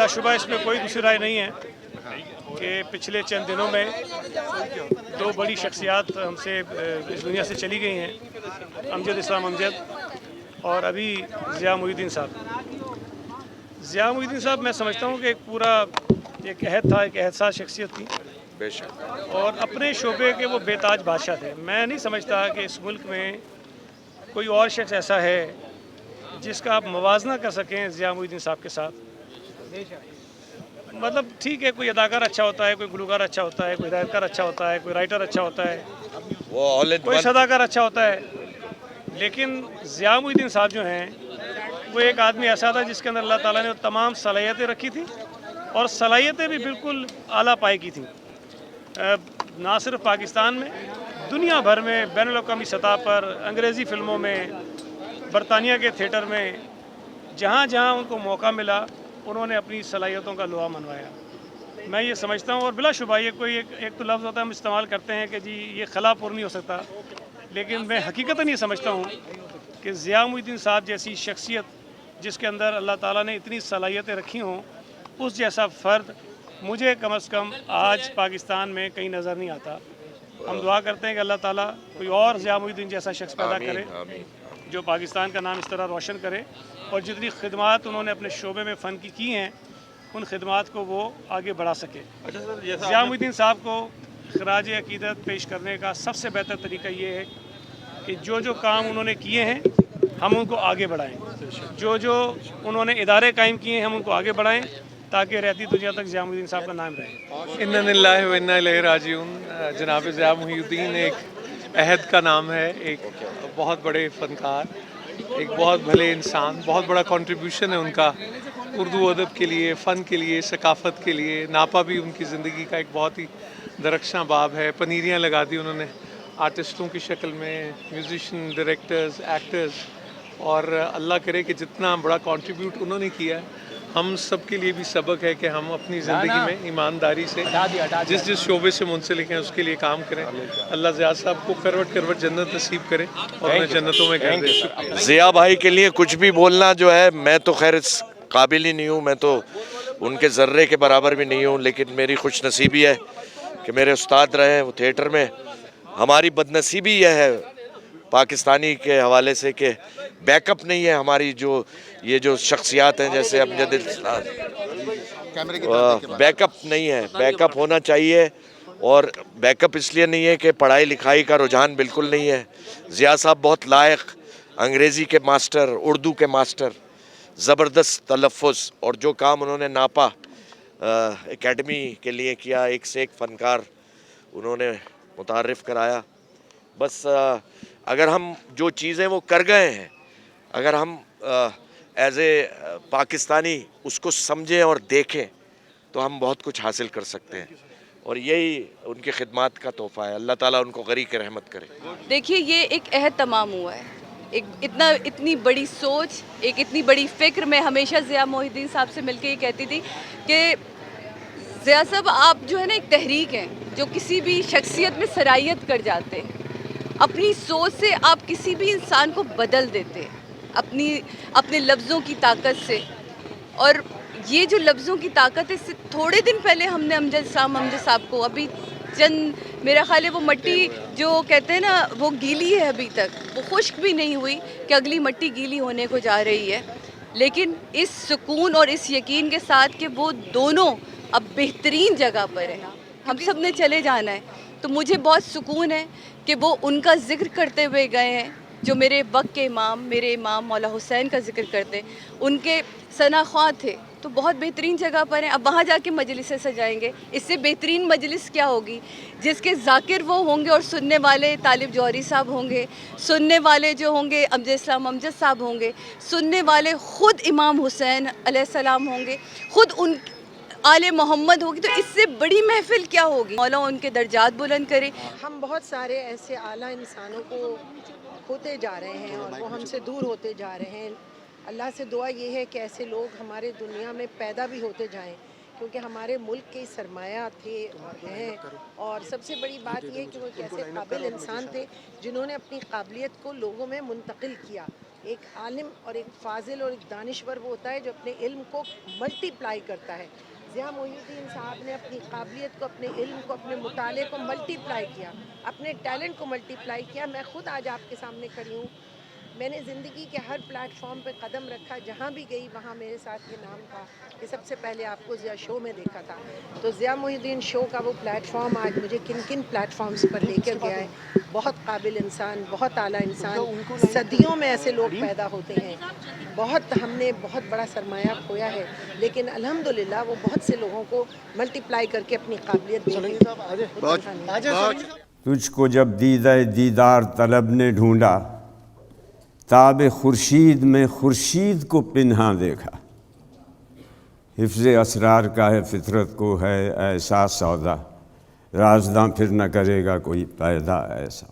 بلا شبہ اس میں کوئی دوسری رائے نہیں ہے کہ پچھلے چند دنوں میں دو بڑی شخصیات ہم سے اس دنیا سے چلی گئی ہیں، امجد اسلام امجد اور ابھی ضیاء محی الدین صاحب۔ ضیاء محی الدین صاحب میں سمجھتا ہوں کہ ایک عہد تھا، ایک عہد ساز شخصیت تھی، بے شک، اور اپنے شعبے کے وہ بے تاج بادشاہ تھے۔ میں نہیں سمجھتا کہ اس ملک میں کوئی اور شخص ایسا ہے جس کا آپ موازنہ کر سکیں ضیاء محی الدین صاحب کے ساتھ۔ مطلب ٹھیک ہے، کوئی اداکار اچھا ہوتا ہے، کوئی گلوکار اچھا ہوتا ہے، کوئی ہدایت کار اچھا ہوتا ہے، کوئی رائٹر اچھا ہوتا ہے، وہ آل ان کوئی ون۔ صداکار اچھا ہوتا ہے، لیکن ضیاء محی الدین صاحب جو ہیں وہ ایک آدمی ایسا تھا جس کے اندر اللہ تعالیٰ نے تمام صلاحیتیں رکھی تھیں، اور صلاحیتیں بھی بالکل اعلیٰ پائے کی تھیں۔ نہ صرف پاکستان میں، دنیا بھر میں، بین الاقوامی سطح پر، انگریزی فلموں میں، برطانیہ کے تھیٹر میں، جہاں جہاں ان کو موقع ملا انہوں نے اپنی صلاحیتوں کا لوہا منوایا۔ میں یہ سمجھتا ہوں، اور بلا شبہ یہ کوئی ایک تو لفظ ہوتا ہے ہم استعمال کرتے ہیں کہ جی یہ خلا پور نہیں ہو سکتا، لیکن میں حقیقتاً یہ سمجھتا ہوں کہ ضیاء محی الدین صاحب جیسی شخصیت جس کے اندر اللہ تعالیٰ نے اتنی صلاحیتیں رکھی ہوں، اس جیسا فرد مجھے کم از کم آج پاکستان میں کہیں نظر نہیں آتا۔ ہم دعا کرتے ہیں کہ اللہ تعالیٰ کوئی اور ضیاء محی الدین جیسا شخص پیدا کرے آمین آمین۔ جو پاکستان کا نام اس طرح روشن کرے، اور جتنی خدمات انہوں نے اپنے شعبے میں فن کی ہیں ان خدمات کو وہ آگے بڑھا سکے۔ ضیاء محی الدین صاحب کو خراج عقیدت پیش کرنے کا سب سے بہتر طریقہ یہ ہے کہ جو کام انہوں نے کیے ہیں ہم ان کو آگے بڑھائیں، جو انہوں نے ادارے قائم کیے ہیں ہم ان کو آگے بڑھائیں، تاکہ رہتی دنیا تک ضیاء محی الدین صاحب کا نام رہے۔ انا للہ و انا الیہ راجعون۔ جناب ضیاء محی الدین ایک عہد کا نام ہے، ایک بہت بڑے فنکار، ایک بہت بھلے انسان، بہت بڑا کنٹریبیوشن ہے ان کا اردو ادب کے لیے، فن کے لیے، ثقافت کے لیے۔ ناپا بھی ان کی زندگی کا ایک بہت ہی درخشاں باب ہے، پنیریاں لگا دی انہوں نے آرٹسٹوں کی شکل میں، میوزیشین، ڈائریکٹرز، ایکٹرز، اور اللہ کرے کہ جتنا بڑا کنٹریبیوٹ انہوں نے کیا ہے، ہم سب کے لیے بھی سبق ہے کہ ہم اپنی زندگی میں ایمانداری سے جس شعبے سے منسلک ہیں اس کے لیے کام کریں۔ اللہ ضیاء صاحب کو کروٹ کروٹ جنت نصیب کرے اور انہیں جنتوں میں گھر دے۔ ضیاء بھائی کے لیے کچھ بھی بولنا جو ہے، میں تو خیر اس قابل ہی نہیں ہوں، میں تو ان کے ذرے کے برابر بھی نہیں ہوں، لیکن میری خوش نصیبی ہے کہ میرے استاد رہے ہیں وہ تھیٹر میں۔ ہماری بد نصیبی یہ ہے پاکستانی کے حوالے سے کہ بیک اپ نہیں ہے ہماری، یہ جو شخصیات ہیں جیسے امجد بیک اپ نہیں ہے، بیک اپ ہونا چاہیے، اور بیک اپ اس لیے نہیں ہے کہ پڑھائی لکھائی کا رجحان بالکل نہیں ہے۔ ضیاء صاحب بہت لائق، انگریزی کے ماسٹر، اردو کے ماسٹر، زبردست تلفظ، اور جو کام انہوں نے ناپا اکیڈمی کے لیے کیا، ایک سے ایک فنکار انہوں نے متعارف کرایا۔ بس اگر ہم جو چیزیں وہ کر گئے ہیں، اگر ہم ایز اے پاکستانی اس کو سمجھیں اور دیکھیں تو ہم بہت کچھ حاصل کر سکتے ہیں، اور یہی ان کی خدمات کا تحفہ ہے۔ اللہ تعالیٰ ان کو غریق رحمت کرے۔ دیکھیے، یہ ایک عہد تمام ہوا ہے، اتنی بڑی سوچ، ایک اتنی بڑی فکر۔ میں ہمیشہ ضیاء محی الدین صاحب سے مل کے یہ کہتی تھی کہ ضیاء صاحب آپ جو ہے نا ایک تحریک ہیں جو کسی بھی شخصیت میں سرایت کر جاتے ہیں۔ اپنی سوچ سے آپ کسی بھی انسان کو بدل دیتے ہیں، اپنے لفظوں کی طاقت سے۔ اور یہ جو لفظوں کی طاقت ہے، اس سے تھوڑے دن پہلے ہم نے امجد صاحب کو، ابھی چند میرا خیال ہے وہ مٹی جو کہتے ہیں نا وہ گیلی ہے، ابھی تک وہ خشک بھی نہیں ہوئی کہ اگلی مٹی گیلی ہونے کو جا رہی ہے، لیکن اس سکون اور اس یقین کے ساتھ کہ وہ دونوں اب بہترین جگہ پر ہیں، ہم سب نے چلے جانا ہے، تو مجھے بہت سکون ہے کہ وہ ان کا ذکر کرتے ہوئے گئے ہیں، جو میرے وقت کے امام، میرے امام مولا حسین کا ذکر کرتے، ان کے ثنا خواں تھے، تو بہت بہترین جگہ پر ہیں۔ اب وہاں جا کے مجلسیں سجائیں گے، اس سے بہترین مجلس کیا ہوگی جس کے ذاکر وہ ہوں گے اور سننے والے طالب جوہری صاحب ہوں گے، سننے والے جو ہوں گے امجد اسلام امجد صاحب ہوں گے، سننے والے خود امام حسین علیہ السلام ہوں گے، خود ان آل محمد ہوگی، تو اس سے بڑی محفل کیا ہوگی۔ مولا ان کے درجات بلند کرے۔ ہم بہت سارے ایسے اعلیٰ انسانوں کو کھوتے جا رہے ہیں اور وہ ہم سے دور ہوتے جا رہے ہیں۔ اللہ سے دعا یہ ہے کہ ایسے لوگ ہمارے دنیا میں پیدا بھی ہوتے جائیں، کیونکہ ہمارے ملک کے سرمایہ تھے ہیں، اور سب سے بڑی بات یہ کہ وہ ایک ایسے قابل انسان تھے جنہوں نے اپنی قابلیت کو لوگوں میں منتقل کیا۔ ایک عالم اور ایک فاضل اور ایک دانشور وہ ہوتا ہے جو اپنے علم کو ملٹی پلائی کرتا ہے. ضیاء محی الدین صاحب نے اپنی قابلیت کو، اپنے علم کو، اپنے مطالعے کو ملٹی پلائی کیا، اپنے ٹیلنٹ کو ملٹی پلائی کیا. میں خود آج آپ کے سامنے کھڑی ہوں. میں نے زندگی کے ہر پلیٹ فارم پہ قدم رکھا، جہاں بھی گئی وہاں میرے ساتھ یہ نام تھا کہ سب سے پہلے آپ کو ضیاء شو میں دیکھا تھا. تو ضیاء محی الدین شو کا وہ پلیٹ فارم آج مجھے کن کن پلیٹ فارمز پر لے کر گیا ہے. بہت قابل انسان، بہت اعلیٰ انسان. صدیوں میں ایسے لوگ پیدا ہوتے ہیں. ہم نے بہت بڑا سرمایہ کھویا ہے، لیکن الحمدللہ وہ بہت سے لوگوں کو ملٹی پلائی کر کے اپنی قابلیت دے. تجھ کو جب دیدہ دیدار طلب نے ڈھونڈا، تاب خورشید میں خورشید کو پنہاں دیکھا. حفظ اسرار کا ہے فطرت کو ہے ایسا سودا، رازداں پھر نہ کرے گا کوئی پیدا ایسا.